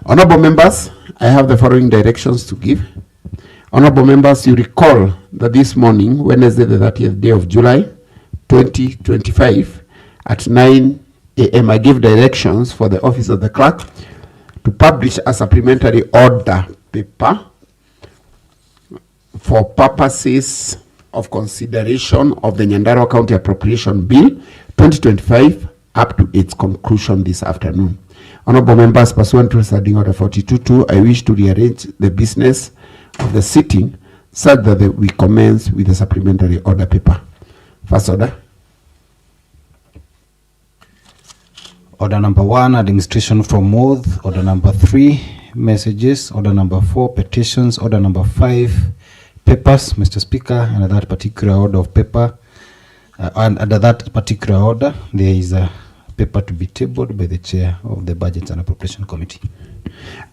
Honorable members, I have the following directions to give. Honorable members, you recall that this morning, Wednesday the 30th day of July, 2025, at 9 a.m., I give directions for the office of the clerk to publish a supplementary order paper for purposes of consideration of the Nyandarua County Appropriation Bill 2025 up to its conclusion this afternoon. Honorable members, pursuant to Standing Order 42.2, I wish to rearrange the business of the sitting such that we commence with the supplementary order paper. First order. Order number 1, administration from MODH. Order number 3, messages. Order number 4, petitions. Order number 5, papers. Mr. Speaker, under that particular order of paper, and under that particular order, there is a paper to be tabled by the chair of the Budget and Appropriation Committee.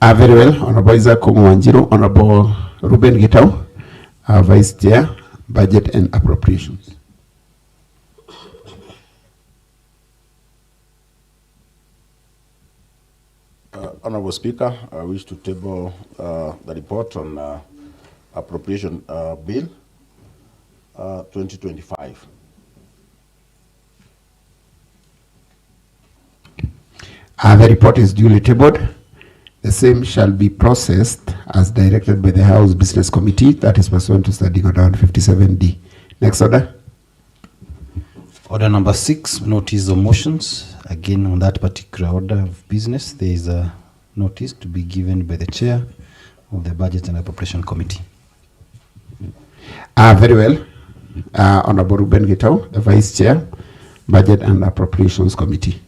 Very well. Honorable Isaac Wanjiru, Honorable Ruben Gitau, Vice Chair, Budget and Appropriations. Honorable Speaker, I wish to table the report on Appropriation Bill 2025. The report is duly tabled. The same shall be processed as directed by the House Business Committee, that is pursuant to Standing Order 157D. Next order. Order number 6, notice of motions. Again, on that particular order of business, there is a notice to be given by the chair of the Budget and Appropriation Committee. Very well. Honorable Ruben Gitau, the Vice Chair, Budget and Appropriations Committee.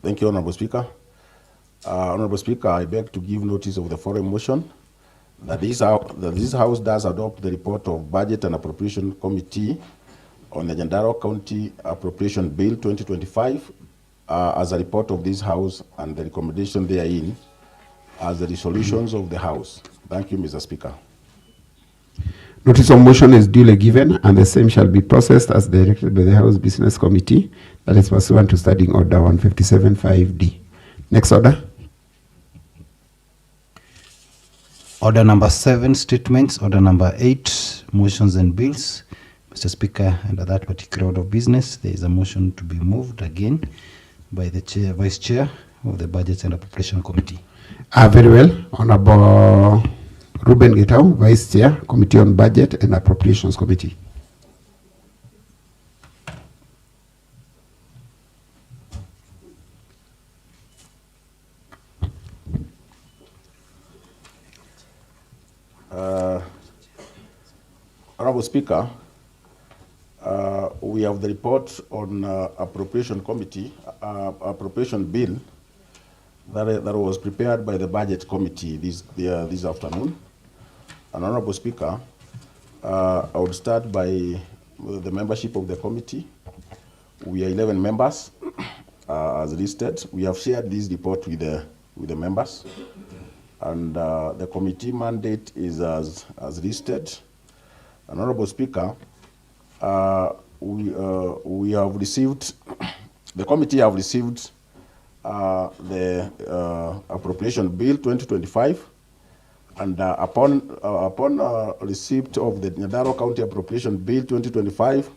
Thank you, Honorable Speaker. Honorable Speaker, I beg to give notice of the following motion that this House does adopt the report of Budget and Appropriation Committee on the Nyandarua County Appropriation Bill 2025 as a report of this House and the recommendation therein as the resolutions of the House. Thank you, Mr. Speaker. Notice of motion is duly given and the same shall be processed as directed by the House Business Committee, that is pursuant to Standing Order 157.5D. Next order. Order number 7, statements. Order number 8, motions and bills. Mr. Speaker, under that particular order of business, there is a motion to be moved again by the chair, Vice Chair of the Budget and Appropriation Committee. Very well. Honorable Ruben Gitau, Vice Chair, Committee on Budget and Appropriations Committee. Honorable Speaker, we have the report on Appropriation Committee, Appropriation Bill that was prepared by the Budget Committee this afternoon. And Honorable Speaker, I would start by the membership of the committee. We are 11 members as listed. We have shared this report with the members. And the committee mandate is as listed. And Honorable Speaker, we have received, the committee have received the Appropriation Bill 2025, and upon receipt of the Nyandarua County Appropriation Bill 2025,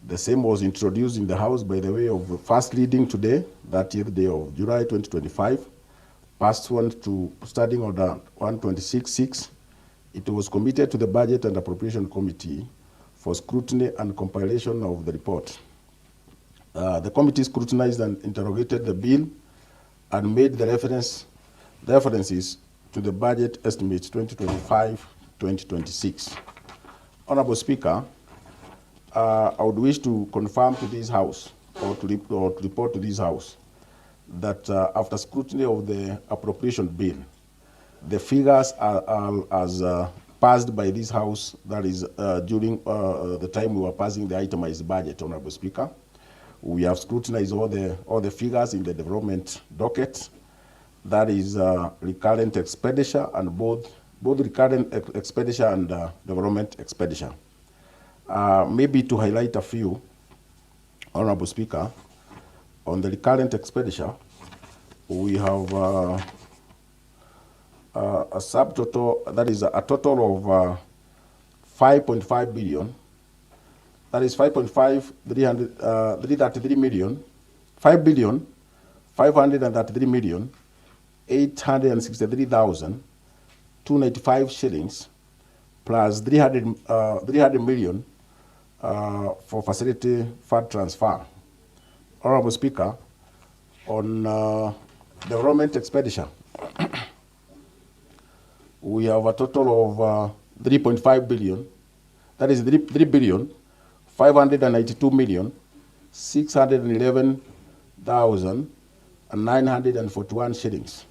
the same was introduced in the House by the way of first reading today, 30th day of July 2025, passed on to Standing Order 126.6. It was committed to the Budget and Appropriation Committee for scrutiny and compilation of the report. The committee scrutinized and interrogated the bill and made the references to the budget estimates 2025-2026. Honorable Speaker, I would wish to confirm to this House or to report to this House that after scrutiny of the appropriation bill, the figures are as passed by this House, that is during the time we were passing the itemized budget, Honorable Speaker. We have scrutinized all the figures in the development docket, that is recurrent expenditure and both recurrent expenditure and development expenditure. Maybe to highlight a few, Honorable Speaker, on the recurrent expenditure, we have a subtotal, that is a total of 5.5 billion. That is 333 million, 5 billion, 533 million, 863,295 shillings, plus 300 million for facility fund transfer. Honorable Speaker, on development expenditure, we have a total of 3.5 billion, that is 3 billion, 592 million, 611,941 shillings.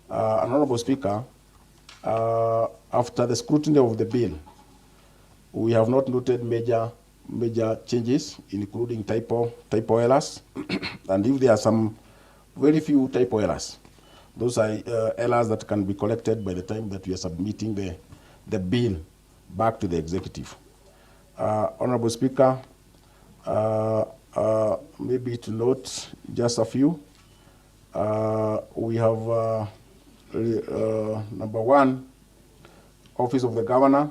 Honorable Speaker, after the scrutiny of the bill, we have not noted major changes, including typo errors, and if there are some very few typo errors, those are errors that can be corrected by the time that we are submitting the bill back to the executive. Honorable Speaker, maybe to note just a few, we have number one, Office of the Governor,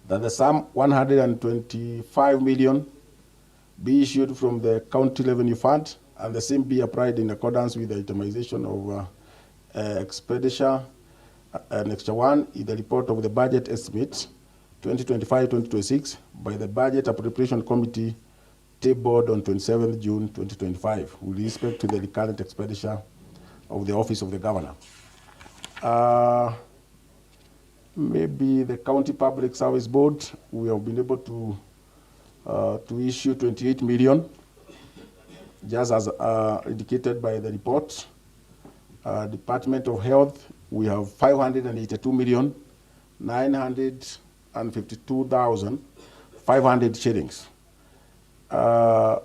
that the sum 125 million be issued from the County Revenue Fund, and the same be applied in accordance with the itemization of expenditure. Next one is the report of the budget estimate 2025-2026 by the Budget Appropriation Committee tabled on 27th June 2025 with respect to the recurrent expenditure of the Office of the Governor. Maybe the County Public Service Board, we have been able to issue 28 million, just as indicated by the report. Department of Health, we have 582 million, 952,500 shillings.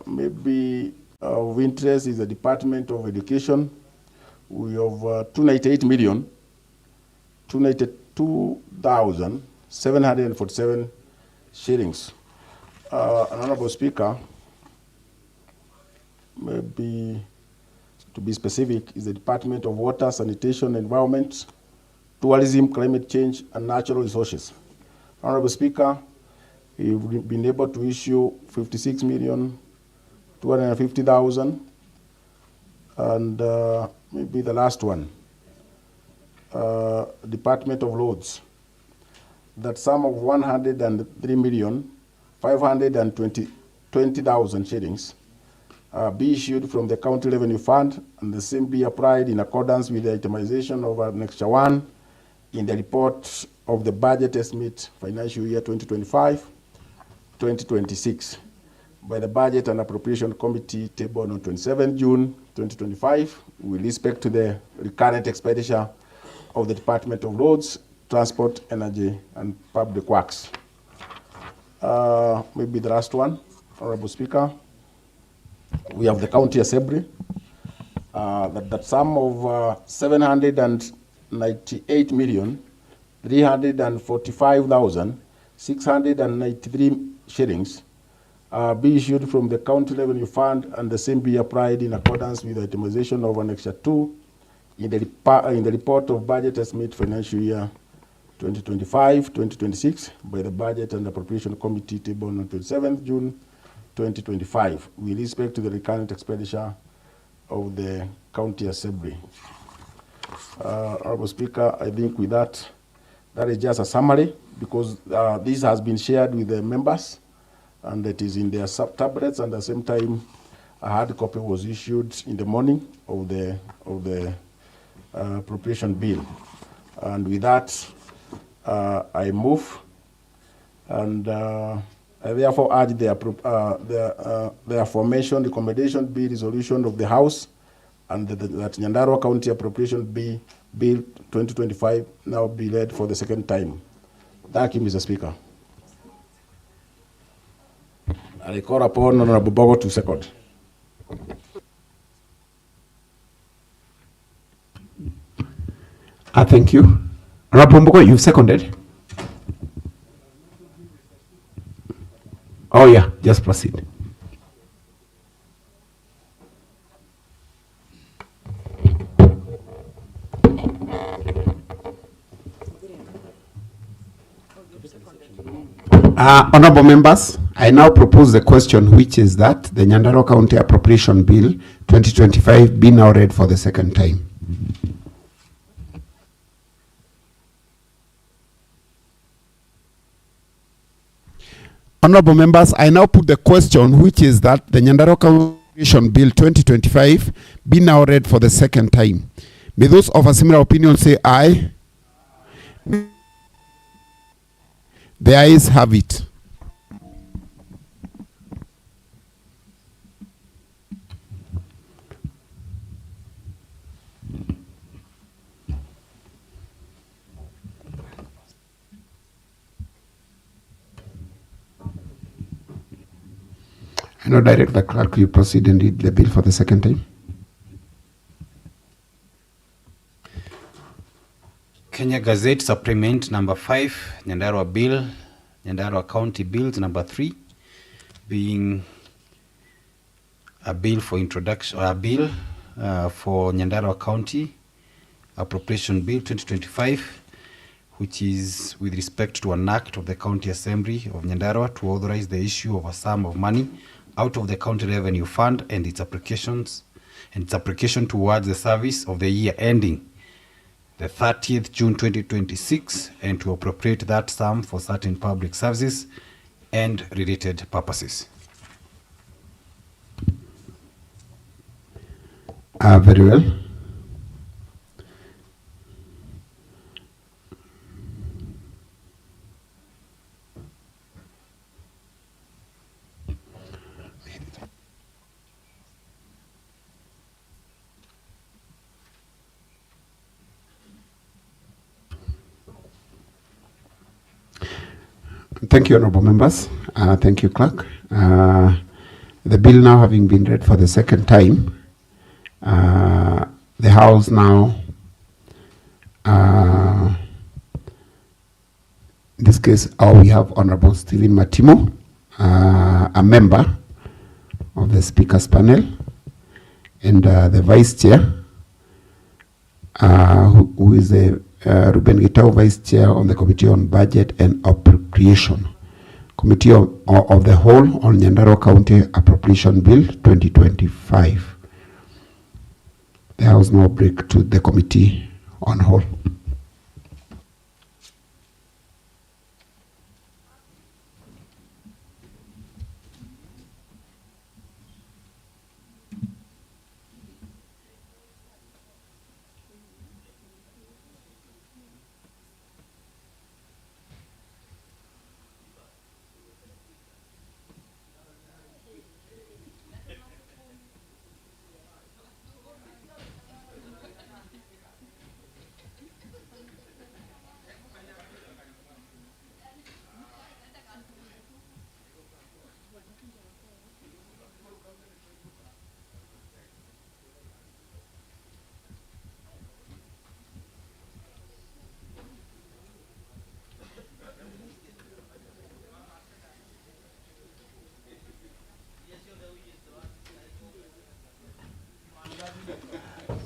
Maybe of interest is the Department of Education. We have 298 million, 292,747 shillings. Honorable Speaker, maybe to be specific, is the Department of Water, Sanitation, Environment, Tourism, Climate Change, and Natural Resources. Honorable Speaker, we've been able to issue 56,250,000, and maybe the last one, Department of Roads, that sum of 103,520,000 shillings be issued from the County Revenue Fund, and the same be applied in accordance with the itemization of Annexure 1 in the report of the budget estimate financial year 2025-2026 by the Budget and Appropriation Committee tabled on 27 June 2025 with respect to the recurrent expenditure of the Department of Roads, Transport, Energy, and Public Works. Maybe the last one, Honorable Speaker. We have the County Assembly, that sum of 798,345,693 shillings be issued from the County Revenue Fund, and the same be applied in accordance with the itemization of Annexure 2 in the report of Budget Estimate Financial Year 2025-2026 by the Budget and Appropriation Committee tabled on 27th June 2025 with respect to the recurrent expenditure of the County Assembly. Honorable Speaker, I think with that is just a summary, because this has been shared with the members and it is in their tablets, and at the same time a hard copy was issued in the morning of the appropriation bill. And with that, I move, and I therefore urge the aforementioned recommendation be resolution of the House, and that Nyandarua County Appropriation Bill 2025 now be read for the second time. Thank you, Mr. Speaker. I call upon Honorable Bogo to second. Thank you. Honorable Bogo, you've seconded. Oh yeah, just proceed. Honorable members, I now propose the question, which is that the Nyandarua County Appropriation Bill 2025 be now read for the second time. Honorable members, I now put the question, which is that the Nyandarua County Appropriation Bill 2025 be now read for the second time. May those of a similar opinion say aye. The ayes have it. I now direct the clerk to proceed and read the bill for the second time. Kenya Gazette Supplement number 5, Nyandarua Bill, Nyandarua County Bills number 3, being a bill for introduction, a bill for Nyandarua County Appropriation Bill 2025, which is with respect to an act of the County Assembly of Nyandarua to authorize the issue of a sum of money out of the County Revenue Fund and its applications and its application towards the service of the year ending the 30th June 2026, and to appropriate that sum for certain public services and related purposes. Very well. Thank you, honorable members. Thank you, clerk. The bill now having been read for the second time, the House now, in this case, we have Honorable Stephen Matimo, a member of the Speakers panel, and the Vice Chair, who is the Ruben Gitau, Vice Chair on the Committee on Budget and Appropriation, Committee of the Whole on Nyandarua County Appropriation Bill 2025. The House now break to the Committee on Whole.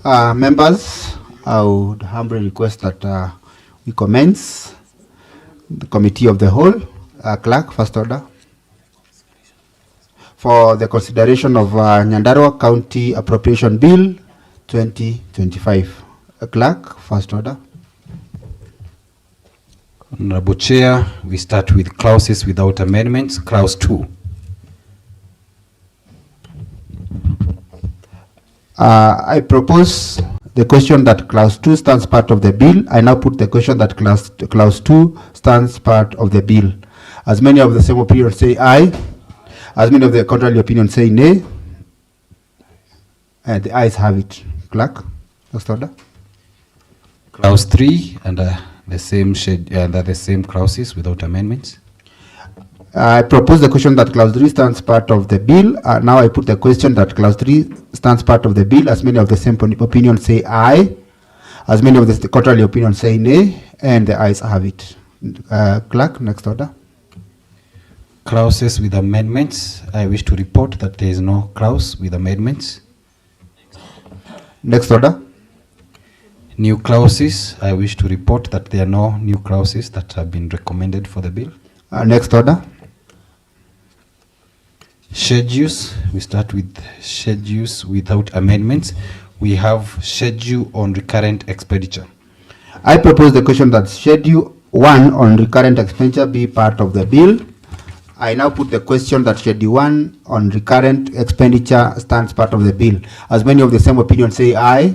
Members, I would humbly request that we commence the Committee of the Whole. Clerk, first order. For the consideration of Nyandarua County Appropriation Bill 2025. Clerk, first order. Honorable Chair, we start with clauses without amendments. Clause 2. I propose the question that clause 2 stands part of the bill. I now put the question that clause 2 stands part of the bill. As many of the same opinion say aye, as many of the contrary opinion say nay, and the ayes have it. Clerk, next order. Clause 3 under the same under the same clauses without amendments. I propose the question that clause 3 stands part of the bill. Now I put the question that clause 3 stands part of the bill. As many of the same opinion say aye, as many of the contrary opinion say nay, and the ayes have it. Clerk, next order. Clauses with amendments. I wish to report that there is no clause with amendments. Next order. New clauses. I wish to report that there are no new clauses that have been recommended for the bill. Next order. Schedules. We start with schedules without amendments. We have schedule on recurrent expenditure. I propose the question that Schedule 1 on recurrent expenditure be part of the bill. I now put the question that Schedule 1 on recurrent expenditure stands part of the bill. As many of the same opinion say aye,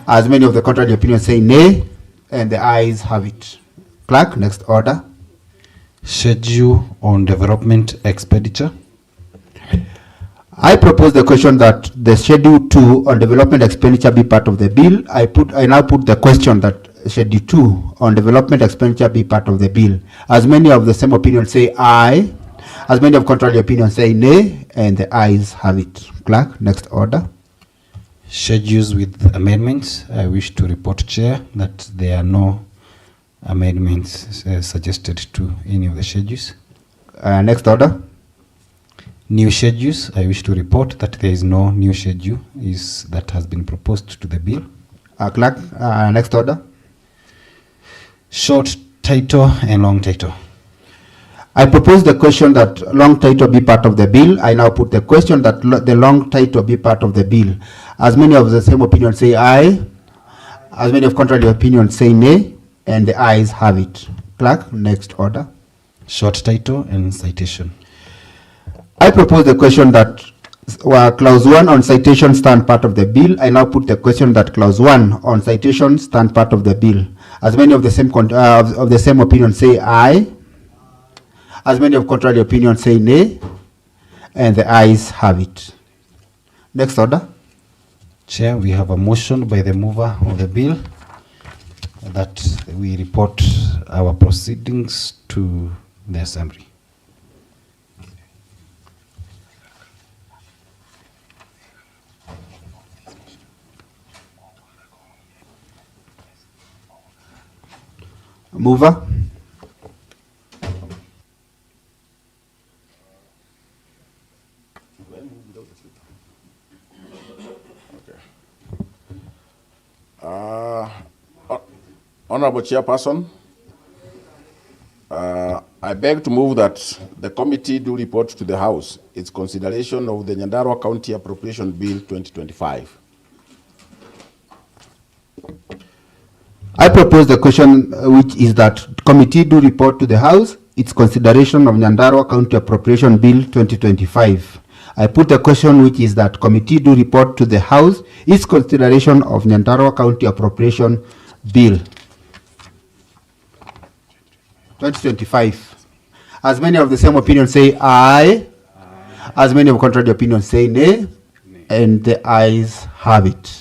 as many of the contrary opinion say nay, and the ayes have it. Clerk, next order. Schedule on development expenditure. I propose the question that the Schedule 2 on development expenditure be part of the bill. I now put the question that Schedule 2 on development expenditure be part of the bill. As many of the same opinion say aye, as many of contrary opinion say nay, and the ayes have it. Clerk, next order. Schedules with amendments. I wish to report, Chair, that there are no amendments suggested to any of the schedules. Next order. New schedules. I wish to report that there is no new schedule that has been proposed to the bill. Clerk, next order. Short title and long title. I propose the question that long title be part of the bill. I now put the question that the long title be part of the bill. As many of the same opinion say aye, as many of contrary opinion say nay, and the ayes have it. Clerk, next order. Short title and citation. I propose the question that clause 1 on citation stand part of the bill. I now put the question that clause 1 on citation stand part of the bill. As many of the same opinion say aye, as many of contrary opinion say nay, and the ayes have it. Next order. Chair, we have a motion by the mover of the bill that we report our proceedings to the Assembly. Mover. Honorable Chairperson, I beg to move that the committee do report to the House its consideration of the Nyandarua County Appropriation Bill 2025. I propose the question which is that committee do report to the House its consideration of Nyandarua County Appropriation Bill 2025. I put the question which is that committee do report to the House its consideration of Nyandarua County Appropriation Bill 2025. As many of the same opinion say aye, as many of contrary opinion say nay, and the ayes have it.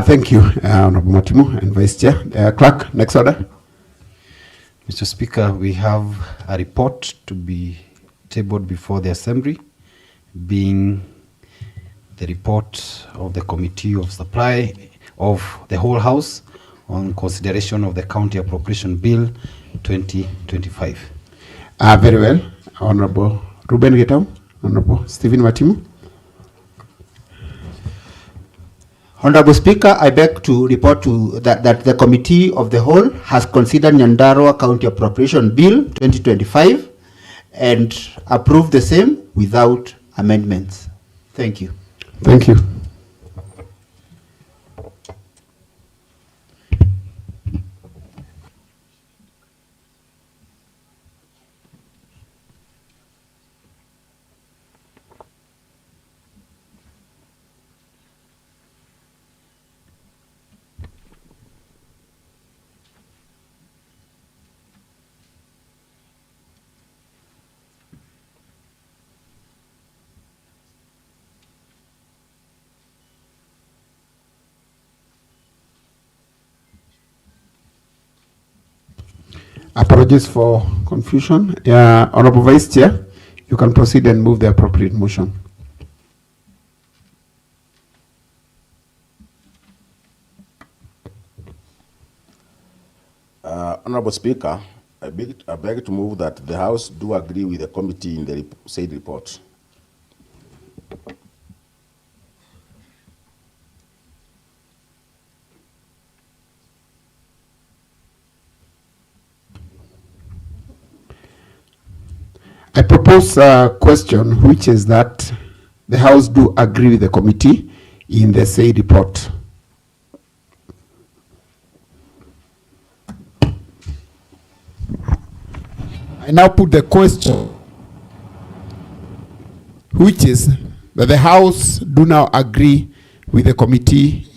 Thank you, Honorable Matimu and Vice Chair. Clerk, next order. Mr. Speaker, we have a report to be tabled before the Assembly, being the report of the Committee of Supply of the whole House on consideration of the County Appropriation Bill 2025. Very well. Honorable Ruben Getau, Honorable Stephen Matimu. Honorable Speaker, I beg to report to that the Committee of the Whole has considered Nyandarua County Appropriation Bill 2025 and approved the same without amendments. Thank you. Thank you. Apologies for confusion. Honorable Vice Chair, you can proceed and move the appropriate motion. Honorable Speaker, I beg to move that the House do agree with the committee in the said report. I propose a question, which is that the House do agree with the committee in the said report. I now put the question, which is that the House do now agree with the committee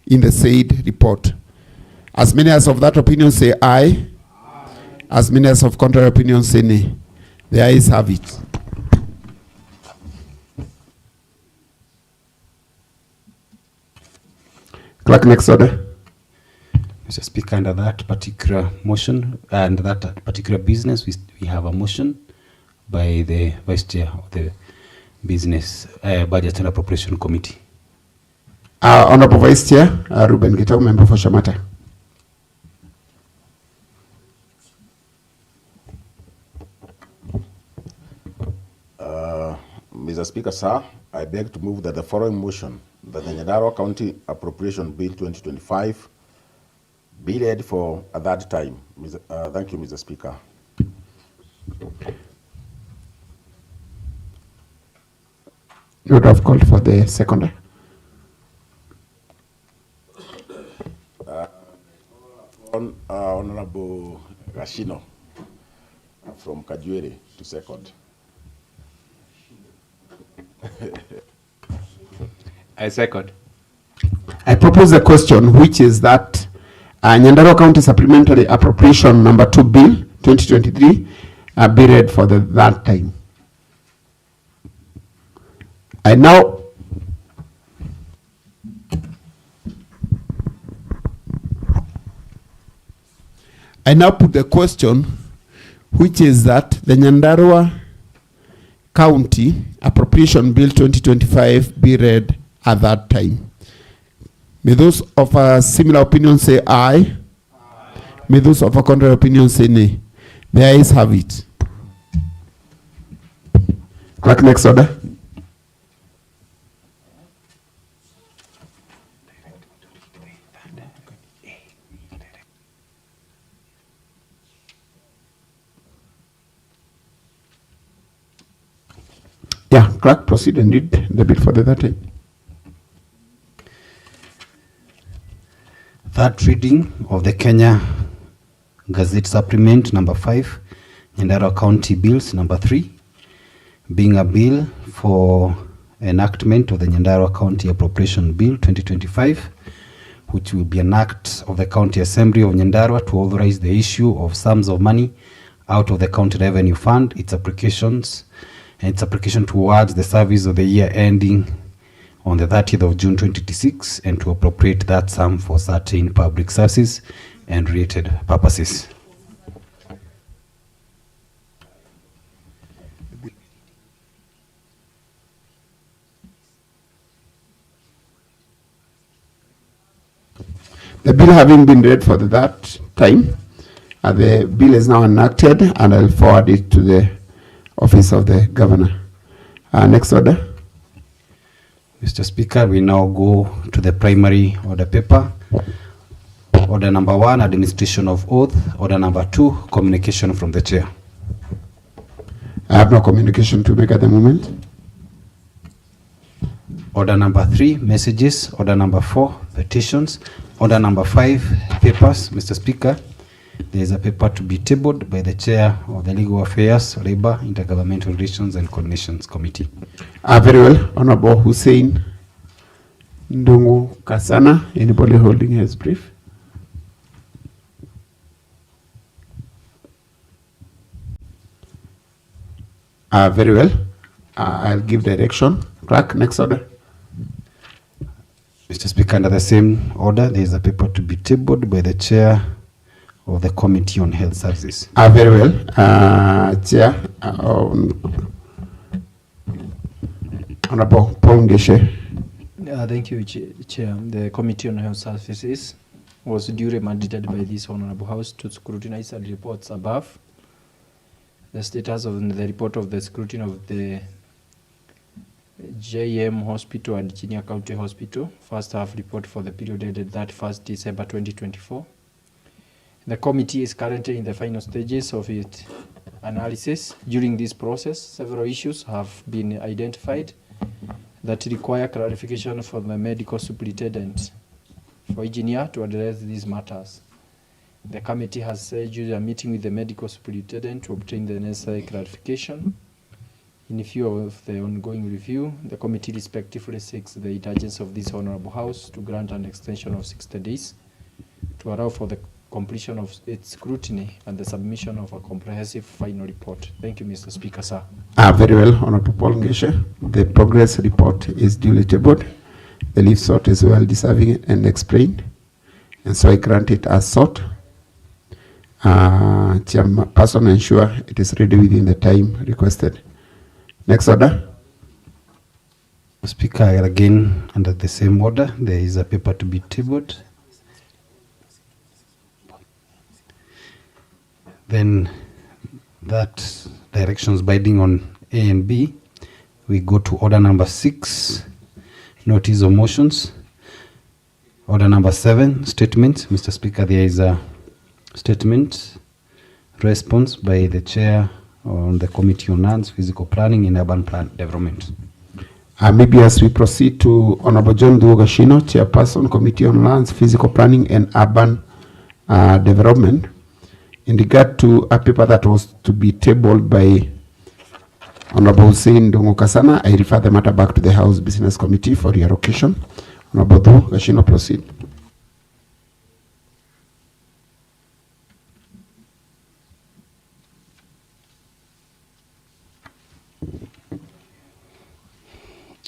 in the said report. As many as of that opinion say aye. As many as of contrary opinion say nay. The ayes have it. Clerk, next order. Mr. Speaker, under that particular motion and that particular business, we have a motion by the Vice Chair of the Business, Budget and Appropriation Committee. Honorable Vice Chair, Ruben Gitau, member for Shamata. Mr. Speaker, sir, I beg to move that the following motion, that the Nyandarua County Appropriation Bill 2025 be read for a third time. Thank you, Mr. Speaker. You would have called for the seconder. Honorable Gashino from Kajuere to second. I second. I propose a question, which is that Nyandarua County Supplementary Appropriation Number 2 Bill 2023 be read for the third time. I now put the question, which is that the Nyandarua County Appropriation Bill 2025 be read at that time. May those of a similar opinion say aye. May those of a contrary opinion say nay. The ayes have it. Clerk, next order. Yeah, clerk, proceed and read the bill for the third time. Third reading of the Kenya Gazette Supplement number 5, Nyandarua County Bills number 3, being a bill for enactment of the Nyandarua County Appropriation Bill 2025, which will be an act of the County Assembly of Nyandarua to authorize the issue of sums of money out of the County Revenue Fund, its application towards the service of the year ending on the 30th of June 2026, and to appropriate that sum for certain public services and related purposes. The bill having been read for the third time, the bill is now enacted, and I'll forward it to the office of the governor. Next order. Mr. Speaker, we now go to the primary order paper. Order number 1, administration of oath. Order number 2, communication from the chair. I have no communication to make at the moment. Order number 3, messages. Order number 4, petitions. Order number 5, papers. Mr. Speaker, there is a paper to be tabled by the chair of the Legal Affairs, Labor, Intergovernmental Relations and Coordinations Committee. Very well. Honorable Hussein Ndungu Kasana. Anybody holding his brief? Very well. I'll give direction. Clerk, next order. Mr. Speaker, under the same order, there is a paper to be tabled by the chair of the Committee on Health Services. Very well. Chair, Honorable Paul Ngeshe. Thank you, Chair. The Committee on Health Services was duly mandated by this Honorable House to scrutinize the reports above. The status of the report of the scrutiny of the JM Hospital and Junior County Hospital, first half report for the period ended 31st December 2024. The committee is currently in the final stages of its analysis. During this process, several issues have been identified that require clarification from the medical superintendent for engineer to address these matters. The committee has scheduled a meeting with the medical superintendent to obtain the necessary clarification. In view of the ongoing review, the committee respectively seeks the indulgence of this Honorable House to grant an extension of 60 days to allow for the completion of its scrutiny and the submission of a comprehensive final report. Thank you, Mr. Speaker, sir. Very well, Honorable Paul Ngeshe. The progress report is duly tabled. The leave sought is well deserving and explained, and so I grant it as sought. Chairperson ensure it is ready within the time requested. Next order. Speaker, again, under the same order, there is a paper to be tabled. Then that directions binding on A and B, we go to order number 6, notice of motions. Order number 7, statement. Mr. Speaker, there is a statement response by the chair on the Committee on Lands, Physical Planning and Urban Plan Development. Maybe as we proceed to Honorable John Duogashino, Chairperson, Committee on Lands, Physical Planning and Urban Development. In regard to a paper that was to be tabled by Honorable Hussein Dongokasana, I refer the matter back to the House Business Committee for reallocation. Honorable Duogashino, proceed.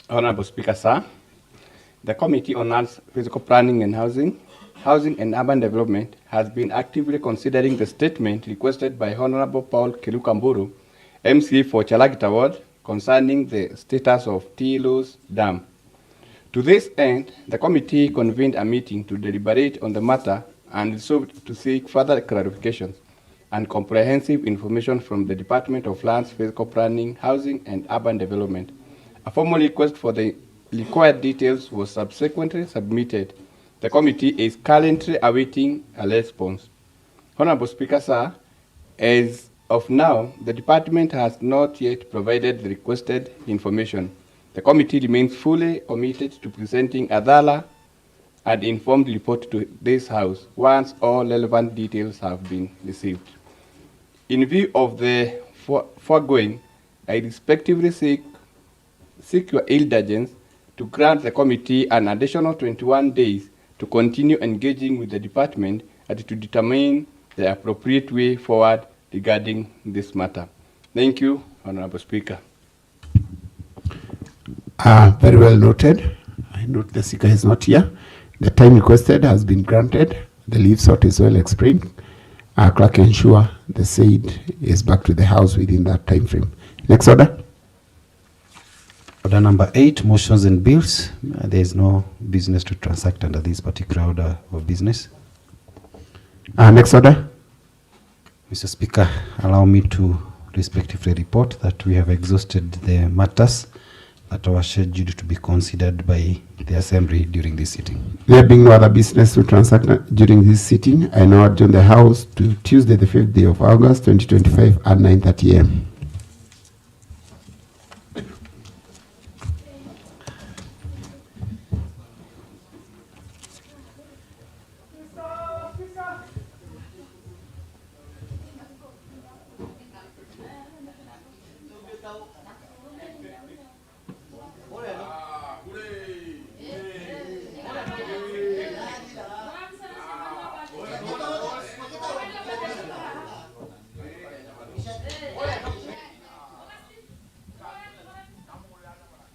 Honorable Speaker, sir, the Committee on Lands, Physical Planning and Housing and Urban Development has been actively considering the statement requested by Honorable Paul Kilukamburu, MC for Chalagita Ward, concerning the status of Tilos Dam. To this end, the committee convened a meeting to deliberate on the matter and resolved to seek further clarifications and comprehensive information from the Department of Lands, Physical Planning, Housing and Urban Development. A formal request for the required details was subsequently submitted. The committee is currently awaiting a response. Honorable Speaker, sir, as of now, the department has not yet provided the requested information. The committee remains fully committed to presenting a thorough and informed report to this House once all relevant details have been received. In view of the foregoing, I respectively seek your indulgence to grant the committee an additional 21 days to continue engaging with the department and to determine the appropriate way forward regarding this matter. Thank you, Honorable Speaker. Very well noted. I note the speaker is not here. The time requested has been granted. The leave sought is well explained. Clerk ensure the said is back to the House within that time frame. Next order. Order number 8, motions and bills. There is no business to transact under this particular order of business. Next order. Mr. Speaker, allow me to respectively report that we have exhausted the matters that were scheduled to be considered by the Assembly during this sitting. There being no other business to transact during this sitting, I now adjourn the House to Tuesday, the 5th day of August, 2025 at 9:30 a.m.